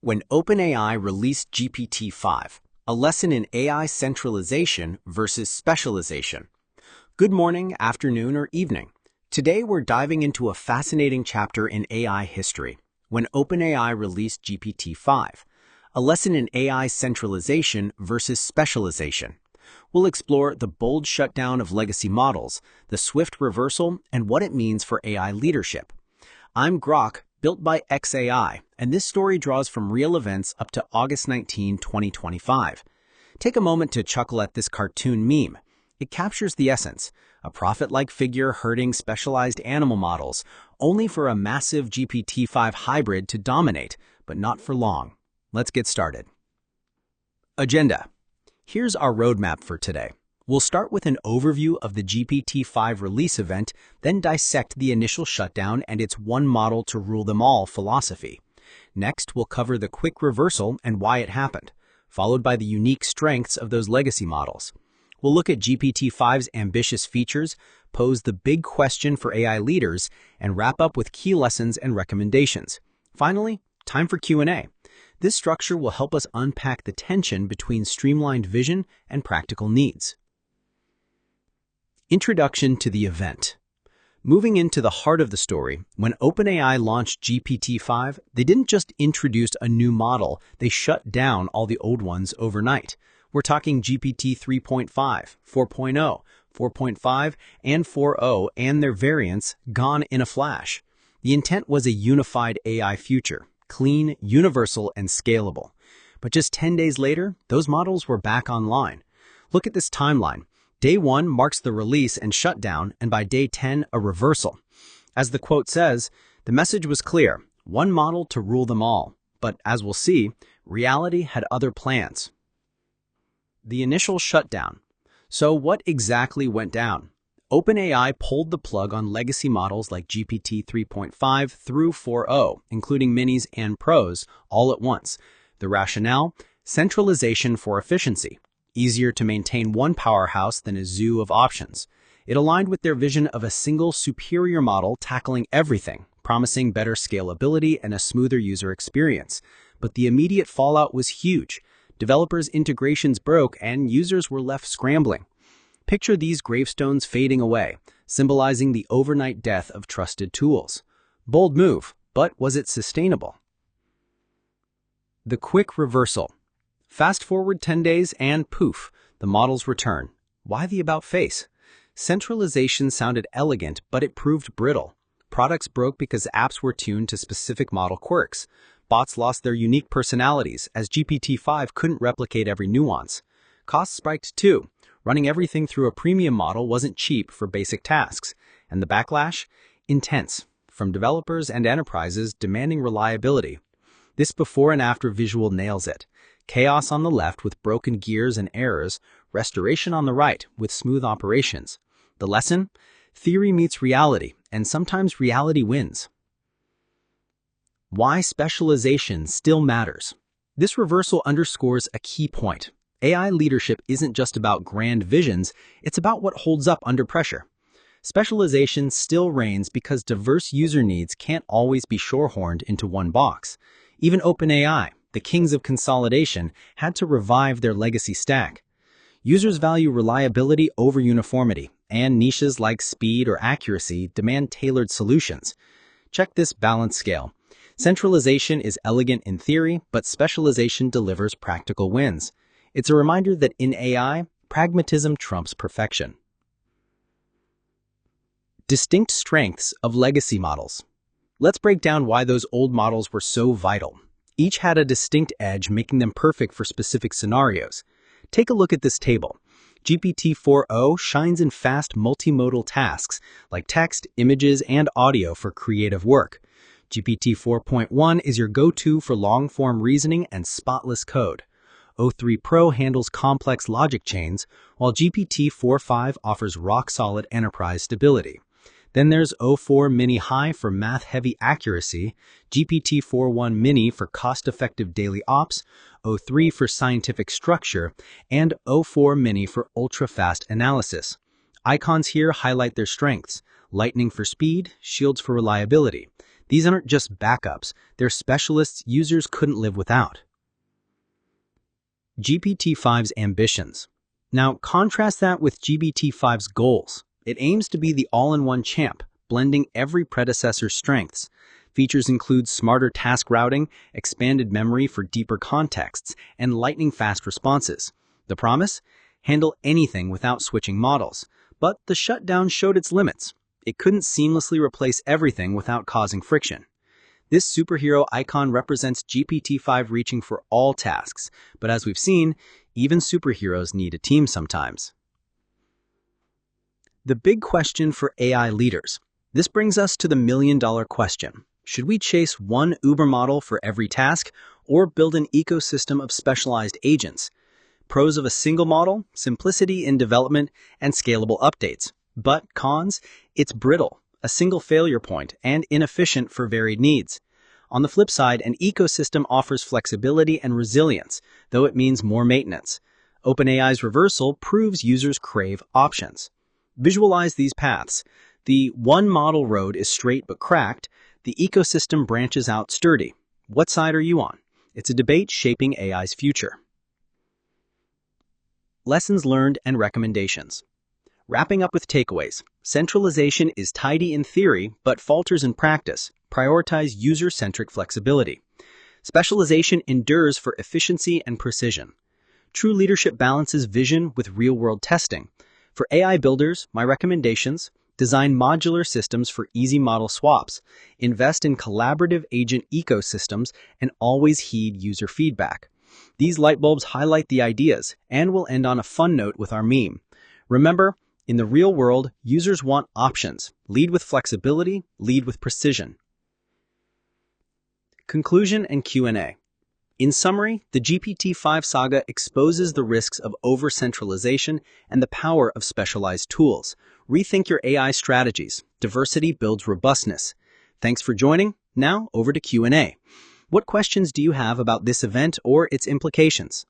When OpenAI released GPT-5, a lesson in AI centralization versus specialization. Good morning, afternoon, or evening. Today we're diving into a fascinating chapter in AI history, when OpenAI released GPT-5, a lesson in AI centralization versus specialization. We'll explore the bold shutdown of legacy models, the swift reversal, and what it means for AI leadership. I'm Grok, built by xAI, and this story draws from real events up to August 19, 2025. Take a moment to chuckle at this cartoon meme. It captures the essence, a prophet-like figure herding specialized animal models, only for a massive GPT-5 hybrid to dominate, but not for long. Let's get started. Agenda. Here's our roadmap for today. We'll start with an overview of the GPT-5 release event, then dissect the initial shutdown and its one model to rule them all philosophy. Next, we'll cover the quick reversal and why it happened, followed by the unique strengths of those legacy models. We'll look at GPT-5's ambitious features, pose the big question for AI leaders, and wrap up with key lessons and recommendations. Finally, time for Q&A. This structure will help us unpack the tension between streamlined vision and practical needs. Introduction to the event. Moving into the heart of the story, when OpenAI launched GPT-5, they didn't just introduce a new model, they shut down all the old ones overnight. We're talking GPT 3.5, 4.0, 4.5, and 4.0 and their variants gone in a flash. The intent was a unified AI future, clean, universal, and scalable. But just 10 days later, those models were back online. Look at this timeline. Day 1 marks the release and shutdown, and by day 10, a reversal. As the quote says, the message was clear, one model to rule them all. But as we'll see, reality had other plans. The initial shutdown. So what exactly went down? OpenAI pulled the plug on legacy models like GPT 3.5 through 4.0, including minis and pros, all at once. The rationale? Centralization for efficiency. Easier to maintain one powerhouse than a zoo of options. It aligned with their vision of a single superior model tackling everything, promising better scalability and a smoother user experience. But the immediate fallout was huge. Developers' integrations broke and users were left scrambling. Picture these gravestones fading away, symbolizing the overnight death of trusted tools. Bold move, but was it sustainable? The quick reversal. Fast forward 10 days and poof, the models return. Why the about face? Centralization sounded elegant, but it proved brittle. Products broke because apps were tuned to specific model quirks. Bots lost their unique personalities, as GPT-5 couldn't replicate every nuance. Costs spiked too. Running everything through a premium model wasn't cheap for basic tasks. And the backlash? Intense, from developers and enterprises demanding reliability. This before and after visual nails it. Chaos on the left with broken gears and errors, restoration on the right with smooth operations. The lesson? Theory meets reality, and sometimes reality wins. Why specialization still matters. This reversal underscores a key point. AI leadership isn't just about grand visions, it's about what holds up under pressure. Specialization still reigns because diverse user needs can't always be shoehorned into one box. Even OpenAI, the kings of consolidation, had to revive their legacy stack. Users value reliability over uniformity, and niches like speed or accuracy demand tailored solutions. Check this balance scale. Centralization is elegant in theory, but specialization delivers practical wins. It's a reminder that in AI, pragmatism trumps perfection. Distinct strengths of legacy models. Let's break down why those old models were so vital. Each had a distinct edge, making them perfect for specific scenarios. Take a look at this table. GPT 4.0 shines in fast multimodal tasks like text, images, and audio for creative work. GPT 4.1 is your go-to for long-form reasoning and spotless code. O3 Pro handles complex logic chains, while GPT 4.5 offers rock-solid enterprise stability. Then there's O4 Mini High for math-heavy accuracy, GPT 4.1 Mini for cost-effective daily ops, O3 for scientific structure, and O4 Mini for ultra-fast analysis. Icons here highlight their strengths: lightning for speed, shields for reliability. These aren't just backups, they're specialists users couldn't live without. GPT-5's ambitions. Now, contrast that with GPT-5's goals. It aims to be the all-in-one champ, blending every predecessor's strengths. Features include smarter task routing, expanded memory for deeper contexts, and lightning-fast responses. The promise? Handle anything without switching models. But the shutdown showed its limits. It couldn't seamlessly replace everything without causing friction. This superhero icon represents GPT-5 reaching for all tasks, but as we've seen, even superheroes need a team sometimes. The big question for AI leaders. This brings us to the million-dollar question. Should we chase one Uber model for every task, or build an ecosystem of specialized agents? Pros of a single model, simplicity in development, and scalable updates. But cons? It's brittle, a single failure point, and inefficient for varied needs. On the flip side, an ecosystem offers flexibility and resilience, though it means more maintenance. OpenAI's reversal proves users crave options. Visualize these paths. The one-model road is straight but cracked. The ecosystem branches out sturdy. What side are you on? It's a debate shaping AI's future. Lessons learned and recommendations. Wrapping up with takeaways. Centralization is tidy in theory, but falters in practice. Prioritize user-centric flexibility. Specialization endures for efficiency and precision. True leadership balances vision with real-world testing. For AI builders, my recommendations: design modular systems for easy model swaps, invest in collaborative agent ecosystems, and always heed user feedback. These light bulbs highlight the ideas, and we'll end on a fun note with our meme. Remember, in the real world, users want options. Lead with flexibility, lead with precision. Conclusion and Q&A. In summary, the GPT-5 saga exposes the risks of over-centralization and the power of specialized tools. Rethink your AI strategies. Diversity builds robustness. Thanks for joining. Now, over to Q&A. What questions do you have about this event or its implications?